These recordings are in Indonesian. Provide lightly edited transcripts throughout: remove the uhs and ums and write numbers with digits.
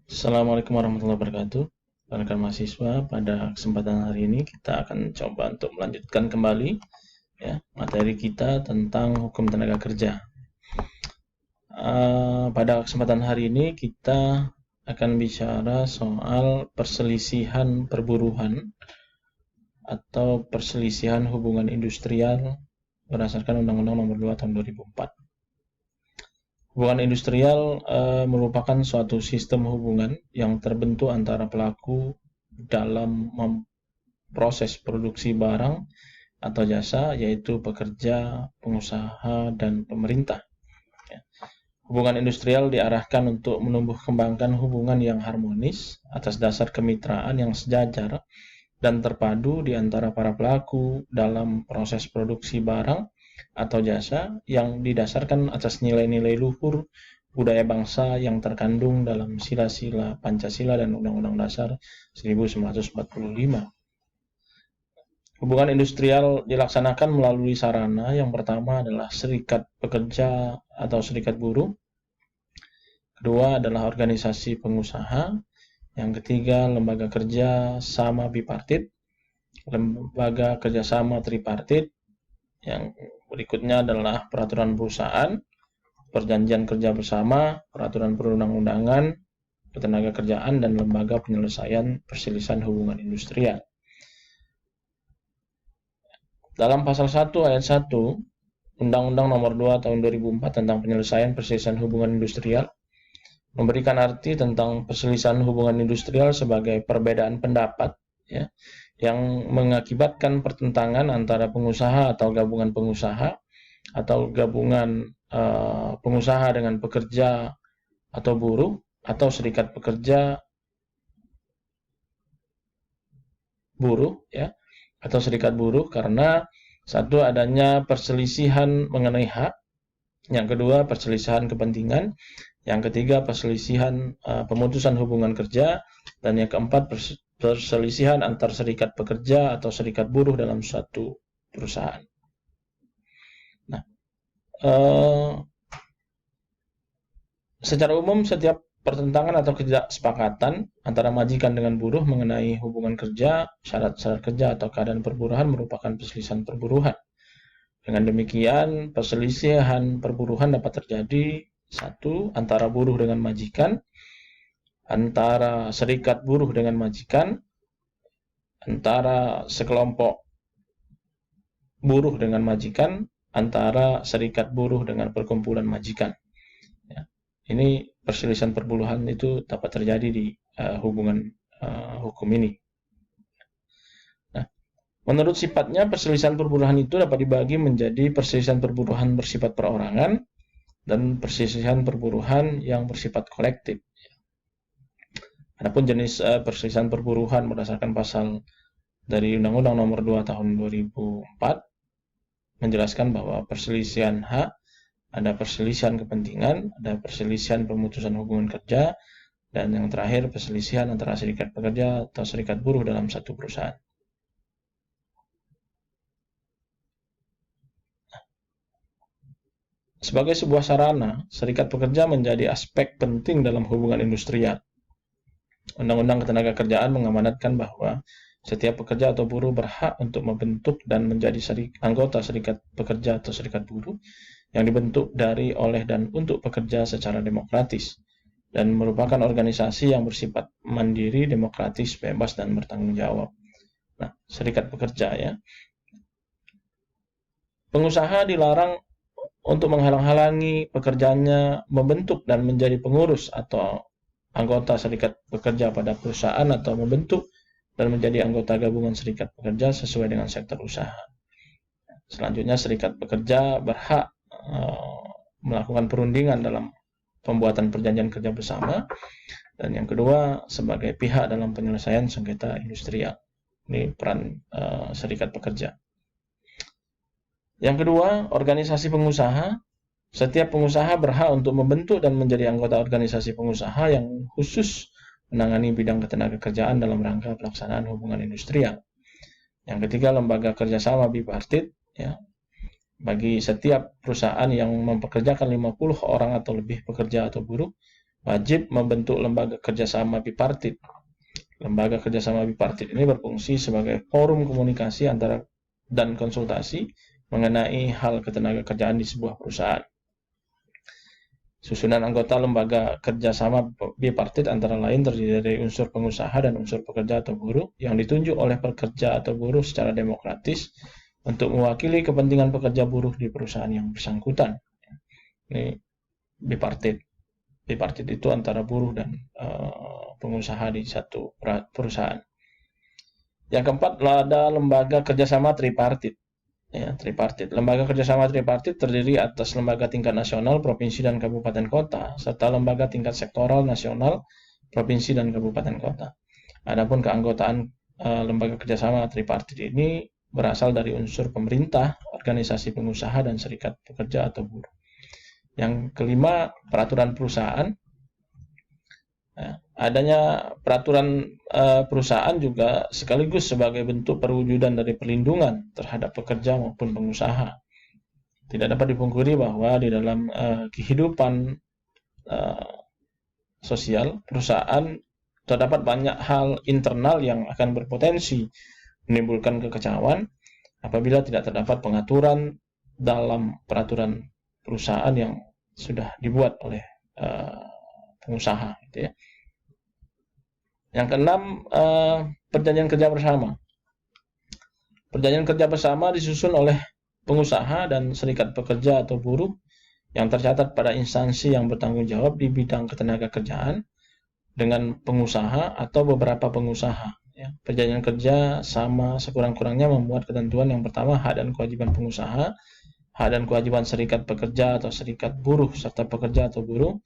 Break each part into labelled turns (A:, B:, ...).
A: Assalamualaikum warahmatullahi wabarakatuh. Rekan mahasiswa, pada kesempatan hari ini kita akan coba untuk melanjutkan kembali materi kita tentang hukum tenaga kerja. Pada kesempatan hari ini kita akan bicara soal perselisihan perburuhan atau perselisihan hubungan industrial berdasarkan Undang-Undang Nomor 2 Tahun 2004. Hubungan industrial merupakan suatu sistem hubungan yang terbentuk antara pelaku dalam memproses produksi barang atau jasa, yaitu pekerja, pengusaha, dan pemerintah. Hubungan industrial diarahkan untuk menumbuh kembangkan hubungan yang harmonis atas dasar kemitraan yang sejajar dan terpadu di antara para pelaku dalam proses produksi barang atau jasa yang didasarkan atas nilai-nilai luhur budaya bangsa yang terkandung dalam sila-sila Pancasila dan Undang-Undang Dasar 1945. Hubungan industrial dilaksanakan melalui sarana. Yang pertama adalah serikat pekerja atau serikat buruh. Kedua adalah organisasi pengusaha. Yang ketiga, lembaga kerja sama bipartit, lembaga kerjasama tripartit. Yang berikutnya adalah peraturan perusahaan, perjanjian kerja bersama, peraturan perundang-undangan, ketenaga kerjaan, dan lembaga penyelesaian perselisihan hubungan industrial. Dalam pasal 1 ayat 1 Undang-Undang Nomor 2 Tahun 2004 tentang penyelesaian perselisihan hubungan industrial memberikan arti tentang perselisihan hubungan industrial sebagai perbedaan pendapat yang mengakibatkan pertentangan antara pengusaha atau gabungan pengusaha atau gabungan pengusaha dengan pekerja atau buruh atau serikat pekerja buruh atau serikat buruh karena satu adanya perselisihan mengenai hak, yang kedua perselisihan kepentingan, yang ketiga perselisihan pemutusan hubungan kerja, dan yang keempat perselisihan antar serikat pekerja atau serikat buruh dalam suatu perusahaan. Nah, secara umum setiap pertentangan atau ketidakspakatan antara majikan dengan buruh mengenai hubungan kerja, syarat-syarat kerja atau keadaan perburuhan merupakan perselisihan perburuhan. Dengan demikian, perselisihan perburuhan dapat terjadi satu, antara buruh dengan majikan, antara serikat buruh dengan majikan, antara sekelompok buruh dengan majikan, antara serikat buruh dengan perkumpulan majikan. Ini perselisihan perburuhan itu dapat terjadi di hubungan hukum ini. Nah, menurut sifatnya, perselisihan perburuhan itu dapat dibagi menjadi perselisihan perburuhan bersifat perorangan dan perselisihan perburuhan yang bersifat kolektif. Adapun jenis perselisihan perburuhan berdasarkan pasal dari Undang-Undang Nomor 2 Tahun 2004 menjelaskan bahwa perselisihan hak, ada perselisihan kepentingan, ada perselisihan pemutusan hubungan kerja, dan yang terakhir perselisihan antara serikat pekerja atau serikat buruh dalam satu perusahaan. Sebagai sebuah sarana, serikat pekerja menjadi aspek penting dalam hubungan industrial. Undang-Undang Ketenagakerjaan mengamanatkan bahwa setiap pekerja atau buruh berhak untuk membentuk dan menjadi anggota serikat pekerja atau serikat buruh yang dibentuk dari, oleh, dan untuk pekerja secara demokratis dan merupakan organisasi yang bersifat mandiri, demokratis, bebas, dan bertanggung jawab. Nah, serikat pekerja pengusaha dilarang untuk menghalang-halangi pekerjaannya membentuk dan menjadi pengurus atau anggota serikat pekerja pada perusahaan atau membentuk dan menjadi anggota gabungan serikat pekerja sesuai dengan sektor usaha. Selanjutnya, serikat pekerja berhak melakukan perundingan dalam pembuatan perjanjian kerja bersama, dan yang kedua sebagai pihak dalam penyelesaian sengketa industrial. Ini peran serikat pekerja. Yang kedua, organisasi pengusaha. Setiap pengusaha berhak untuk membentuk dan menjadi anggota organisasi pengusaha yang khusus menangani bidang ketenagakerjaan dalam rangka pelaksanaan hubungan industrial. Yang ketiga, lembaga kerjasama bipartit. Bagi setiap perusahaan yang mempekerjakan 50 orang atau lebih pekerja atau buruh, wajib membentuk lembaga kerjasama bipartit. Lembaga kerjasama bipartit ini berfungsi sebagai forum komunikasi antara dan konsultasi mengenai hal ketenaga kerjaan di sebuah perusahaan. Susunan anggota lembaga kerjasama bipartit antara lain terdiri dari unsur pengusaha dan unsur pekerja atau buruh yang ditunjuk oleh pekerja atau buruh secara demokratis untuk mewakili kepentingan pekerja buruh di perusahaan yang bersangkutan. Ini bipartit. Bipartit itu antara buruh dan pengusaha di satu perusahaan. Yang keempat, ada lembaga kerjasama tripartit. Ya, tripartit. Lembaga kerjasama tripartit terdiri atas lembaga tingkat nasional, provinsi, dan kabupaten kota, serta lembaga tingkat sektoral nasional, provinsi, dan kabupaten kota. Adapun keanggotaan lembaga kerjasama tripartit ini berasal dari unsur pemerintah, organisasi pengusaha, dan serikat pekerja atau buruh. Yang kelima, peraturan perusahaan. Adanya peraturan perusahaan juga sekaligus sebagai bentuk perwujudan dari perlindungan terhadap pekerja maupun pengusaha. Tidak dapat dipungkiri bahwa di dalam kehidupan sosial perusahaan terdapat banyak hal internal yang akan berpotensi menimbulkan kekacauan apabila tidak terdapat pengaturan dalam peraturan perusahaan yang sudah dibuat oleh pengusaha, gitu ya. Yang keenam, perjanjian kerja bersama. Perjanjian kerja bersama disusun oleh pengusaha dan serikat pekerja atau buruh yang tercatat pada instansi yang bertanggung jawab di bidang ketenaga kerjaan dengan pengusaha atau beberapa pengusaha. Ya. Perjanjian kerja sama sekurang-kurangnya memuat ketentuan yang pertama, hak dan kewajiban pengusaha, hak dan kewajiban serikat pekerja atau serikat buruh serta pekerja atau buruh,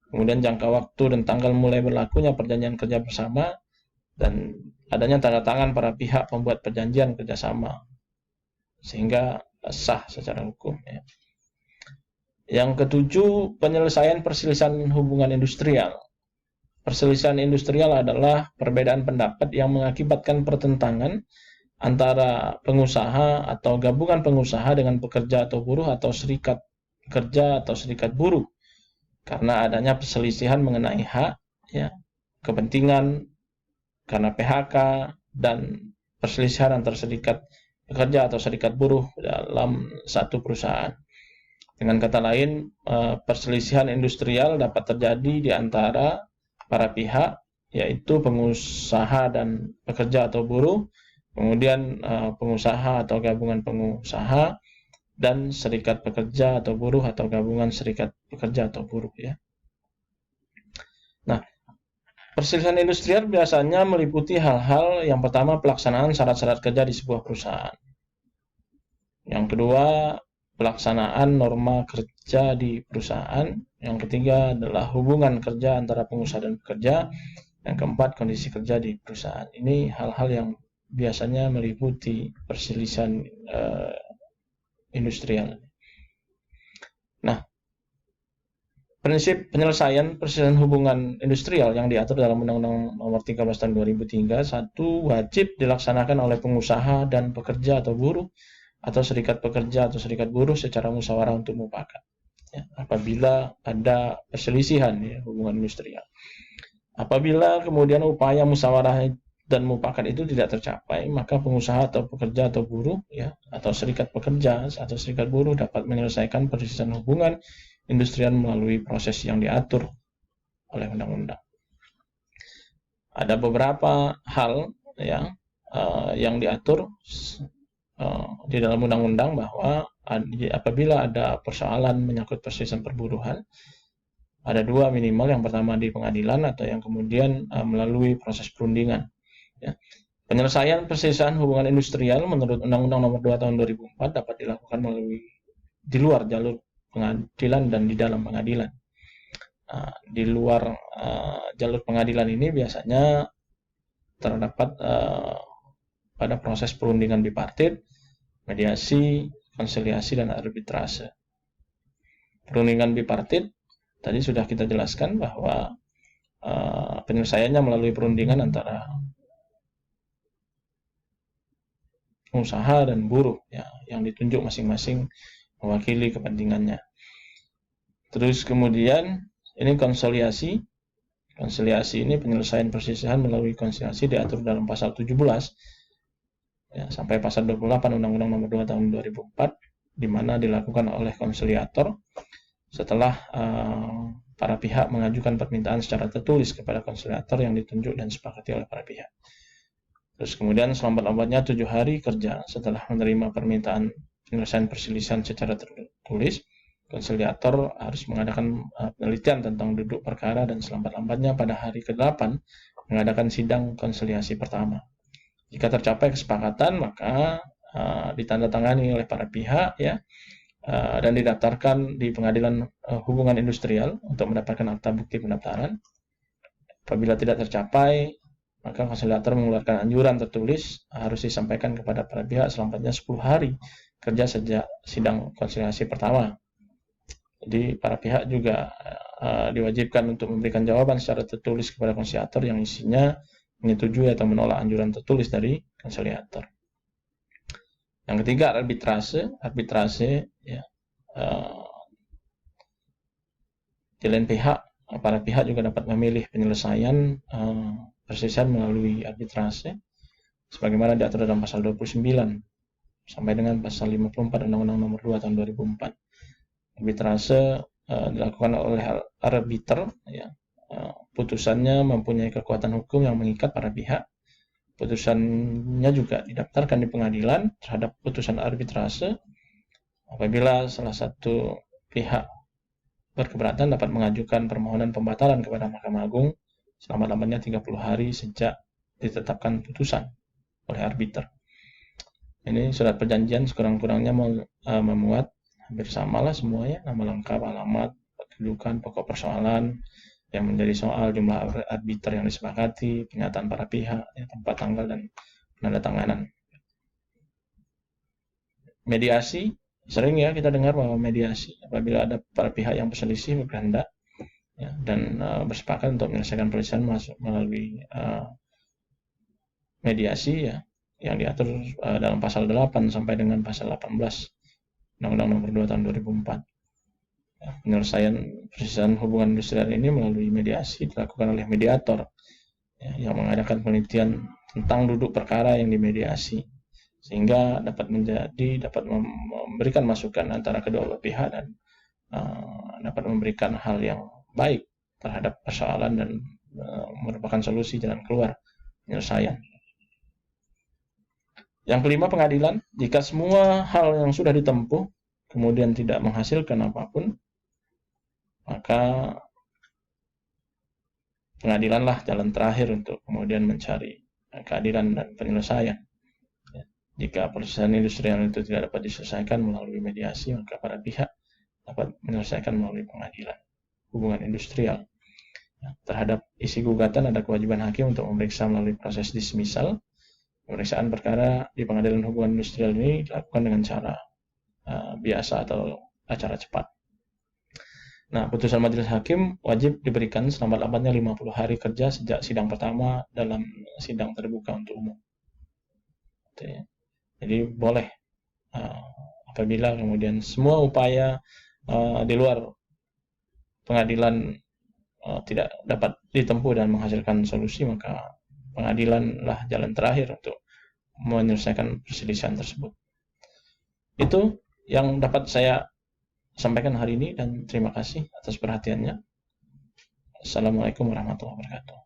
A: kemudian jangka waktu dan tanggal mulai berlakunya perjanjian kerja bersama, dan adanya tanda tangan para pihak pembuat perjanjian kerjasama sehingga sah secara hukum. Ya. Yang ketujuh, penyelesaian perselisihan hubungan industrial. Perselisihan industrial adalah perbedaan pendapat yang mengakibatkan pertentangan antara pengusaha atau gabungan pengusaha dengan pekerja atau buruh atau serikat pekerja atau serikat buruh karena adanya perselisihan mengenai hak, ya, kepentingan karena PHK, dan perselisihan antar serikat pekerja atau serikat buruh dalam satu perusahaan. Dengan kata lain, perselisihan industrial dapat terjadi di antara para pihak, yaitu pengusaha dan pekerja atau buruh, kemudian pengusaha atau gabungan pengusaha, dan serikat pekerja atau buruh atau gabungan serikat pekerja atau buruh, ya. Nah, perselisihan industrial biasanya meliputi hal-hal yang pertama, pelaksanaan syarat-syarat kerja di sebuah perusahaan. Yang kedua, pelaksanaan norma kerja di perusahaan. Yang ketiga adalah hubungan kerja antara pengusaha dan pekerja. Yang keempat, kondisi kerja di perusahaan. Ini hal-hal yang biasanya meliputi perselisihan industrial. Nah, prinsip penyelesaian perselisihan hubungan industrial yang diatur dalam Undang-Undang Nomor 13 Tahun 2003, satu, wajib dilaksanakan oleh pengusaha dan pekerja atau buruh atau serikat pekerja atau serikat buruh secara musyawarah untuk mufakat. Ya, apabila ada perselisihan, ya, hubungan industrial. Apabila kemudian upaya musyawarah dan mufakat itu tidak tercapai, maka pengusaha atau pekerja atau buruh, ya, atau serikat pekerja atau serikat buruh dapat menyelesaikan perselisihan hubungan industrial melalui proses yang diatur oleh undang-undang. Ada beberapa hal, ya, yang diatur di dalam undang-undang bahwa apabila ada persoalan menyangkut perselisihan perburuhan, ada dua minimal. Yang pertama di pengadilan atau yang kemudian melalui proses perundingan. Ya. Penyelesaian perselisihan hubungan industrial menurut Undang-Undang Nomor 2 Tahun 2004 dapat dilakukan melalui di luar jalur pengadilan dan di dalam pengadilan. Di luar jalur pengadilan ini biasanya terdapat pada proses perundingan bipartit, mediasi, konsiliasi, dan arbitrase. Perundingan bipartit tadi sudah kita jelaskan bahwa penyelesaiannya melalui perundingan antara pengusaha dan buruh, ya, yang ditunjuk masing-masing mewakili kepentingannya. Terus kemudian ini konsiliasi Konsiliasi ini penyelesaian perselisihan melalui konsiliasi diatur dalam pasal 17 ya, sampai pasal 28 Undang-Undang Nomor 2 Tahun 2004, di mana dilakukan oleh konsiliator setelah para pihak mengajukan permintaan secara tertulis kepada konsiliator yang ditunjuk dan disepakati oleh para pihak. Terus kemudian selambat-lambatnya 7 hari kerja setelah menerima permintaan penyelesaian perselisihan secara tertulis, konsiliator harus mengadakan penelitian tentang duduk perkara dan selambat-lambatnya pada hari ke-8 mengadakan sidang konsiliasi pertama. Jika tercapai kesepakatan, maka ditandatangani oleh para pihak ya, dan didaftarkan di Pengadilan Hubungan Industrial untuk mendapatkan akta bukti pendaftaran. Apabila tidak tercapai, maka konsiliator mengeluarkan anjuran tertulis harus disampaikan kepada para pihak selambatnya 10 hari kerja sejak sidang konsiliasi pertama. Jadi para pihak juga diwajibkan untuk memberikan jawaban secara tertulis kepada konsiliator yang isinya menyetujui atau menolak anjuran tertulis dari konsiliator. Yang ketiga, arbitrase ya. Di lain pihak, para pihak juga dapat memilih penyelesaian perselisihan melalui arbitrase sebagaimana diatur dalam pasal 29 sampai dengan pasal 54 Undang-Undang Nomor 2 Tahun 2004. Arbitrase dilakukan oleh arbiter ya. Putusannya mempunyai kekuatan hukum yang mengikat para pihak. Putusannya juga didaftarkan di pengadilan terhadap putusan arbitrase. Apabila salah satu pihak berkeberatan dapat mengajukan permohonan pembatalan kepada Mahkamah Agung selama-lamanya 30 hari sejak ditetapkan putusan oleh arbiter. Ini surat perjanjian sekurang-kurangnya memuat hampir samalah semuanya, nama lengkap, alamat, kedudukan, pokok persoalan yang menjadi soal, jumlah arbiter yang disepakati, pernyataan para pihak, ya, tempat, tanggal, dan penandatanganan. Mediasi, sering ya kita dengar bahwa mediasi apabila ada para pihak yang berselisih berkehendak ya, dan bersepakat untuk menyelesaikan perselisihan melalui mediasi ya, yang diatur dalam pasal 8 sampai dengan pasal 18 Undang-Undang Nomor 2 Tahun 2004. Ya, penyelesaian perselisihan hubungan industrial ini melalui mediasi dilakukan oleh mediator ya, yang mengadakan penelitian tentang duduk perkara yang dimediasi sehingga dapat memberikan masukan antara kedua belah pihak dan dapat memberikan hal yang baik terhadap persoalan dan merupakan solusi jalan keluar penyelesaian. Yang kelima, pengadilan. Jika semua hal yang sudah ditempuh kemudian tidak menghasilkan apapun, maka pengadilanlah jalan terakhir untuk kemudian mencari keadilan dan penyelesaian. Jika perselisihan industrial itu tidak dapat diselesaikan melalui mediasi, maka para pihak dapat menyelesaikan melalui pengadilan hubungan industrial. Terhadap isi gugatan ada kewajiban hakim untuk memeriksa melalui proses dismisal. Pemeriksaan perkara di pengadilan hubungan industrial ini dilakukan dengan cara biasa atau acara cepat. Nah, putusan majelis hakim wajib diberikan selambat-lambatnya 50 hari kerja sejak sidang pertama dalam sidang terbuka untuk umum. Jadi boleh apabila kemudian semua upaya di luar pengadilan tidak dapat ditempuh dan menghasilkan solusi, maka pengadilanlah jalan terakhir untuk menyelesaikan perselisihan tersebut. Itu yang dapat saya sampaikan hari ini dan terima kasih atas perhatiannya. Assalamualaikum warahmatullahi wabarakatuh.